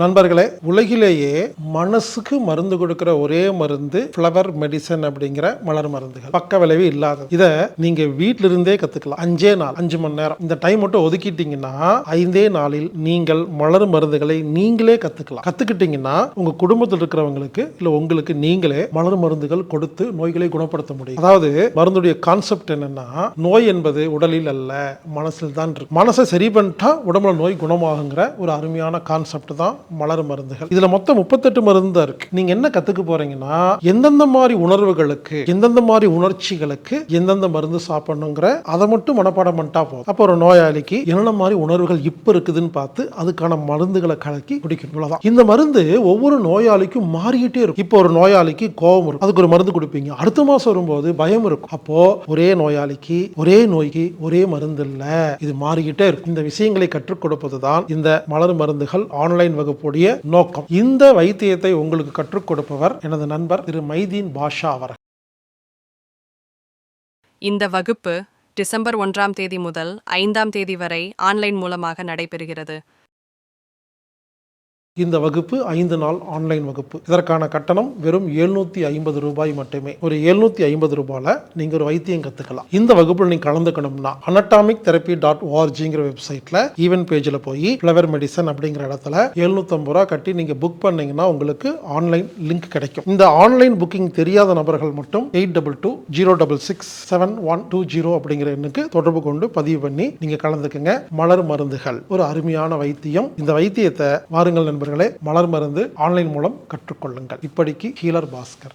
நண்பர்களே, உலகிலேயே மனசுக்கு மருந்து கொடுக்கிற ஒரே மருந்து ஃப்ளவர் மெடிசன் அப்படிங்கிற மலர் மருந்துகள். பக்க விளைவு இல்லாதது. இதை நீங்க வீட்டில இருந்தே கத்துக்கலாம். 5 நாள் 5 மணி நேரம் இந்த டைம் மட்டும் ஒதுக்கிட்டீங்கன்னா 5 நாளில் நீங்கள் மலர் மருந்துகளை நீங்களே கத்துக்கலாம். கத்துக்கிட்டீங்கன்னா உங்க குடும்பத்தில் இருக்கிறவங்களுக்கு இல்ல உங்களுக்கு நீங்களே மலர் மருந்துகள் கொடுத்து நோய்களை குணப்படுத்த முடியும். அதாவது மருந்துடைய கான்செப்ட் என்னன்னா, நோய் என்பது உடலில் அல்ல, மனசில் தான் இருக்கு. மனசை சரி பண்ணிட்டா உடம்புல நோய் குணமாகுங்கிற ஒரு அருமையான கான்செப்ட் தான் மலர் மருந்துகள். இதுல மொத்தம் 38 மருந்து இருக்கு. நீங்க என்ன கத்துக்க போறீங்கன்னா, எந்தெந்த மாதிரி உணர்வுகளுக்கு, எந்தெந்த மாதிரி உணர்ச்சிகளுக்கு எந்தெந்த மருந்து சாப்பிடணுங்கிற அதை மட்டும் மனப்பாடம் பண்ணிட்டா போதும். அப்போ ஒரு நோயாளிக்கு என்னென்ன மாதிரி உணர்வுகள் இப்ப இருக்குதுன்னு பார்த்து அதுக்கான மருந்துகளை கலக்கி குடிக்கணும். இவ்வளவுதான். இந்த மருந்து ஒவ்வொரு நோயாளிக்கும் மாறிக்கிட்டே இருக்கும். இப்போ ஒரு நோயாளிக்கு கோபம் இருக்கும், அதுக்கு ஒரு மருந்து கொடுப்பீங்க. அடுத்த மாசம் வரும்போது பயம் இருக்கும். அப்போ ஒரே நோயாளிக்கு ஒரே நோய்க்கு ஒரே மருந்து இல்ல, இது மாறிக்கிட்டே இருக்கும். இந்த விஷயங்களை கற்றுக் கொடுப்பதுதான் இந்த மலர் மருந்துகள் ஆன்லைன் வகுப்புடைய நோக்கம். இந்த வைத்தியத்தை உங்களுக்கு கற்றுக் கொடுப்பவர் எனது நண்பர் திரு மைதீன் பாஷா அவர்கள். இந்த வகுப்பு டிசம்பர் 1ஆம் தேதி முதல் 5ஆம் தேதி வரை ஆன்லைன் மூலமாக நடைபெறுகிறது. இந்த வகுப்பு 5 நாள் ஆன்லைன் வகுப்பு. இதற்கான கட்டணம் வெறும் 750 ரூபாய் மட்டுமே. ஒரு 750 ரூபாயில நீங்க ஒரு வைத்தியம் கத்துக்கலாம். இந்த வகுப்புல நீங்க கலந்துக்கணும்னா anatomictherapy.orgங்கிற வெப்சைட்ல ஈவென்ட் பேஜ்ல போய் ஃப்ளவர் மெடிசன் அப்படிங்கிற இடத்துல 750 ரூபாய் கட்டி நீங்க புக் பண்ணீங்கன்னா உங்களுக்கு ஆன்லைன் லிங்க் கிடைக்கும். இந்த ஆன்லைன் புக்கிங் தெரியாத நபர்கள் மட்டும் 8220667120 அப்படிங்கிற எண்ணுக்கு தொடர்பு கொண்டு பதிவு பண்ணி நீங்க கலந்துக்குங்க. மலர் மருந்துகள் ஒரு அருமையான வைத்தியம். இந்த வைத்தியத்தை வாருங்கள் நண்பர்களே, மலர் மருந்து ஆன்லைன் மூலம் கற்றுக்கொள்ளுங்கள். இப்படிக்கு ஹீலர் பாஸ்கர்.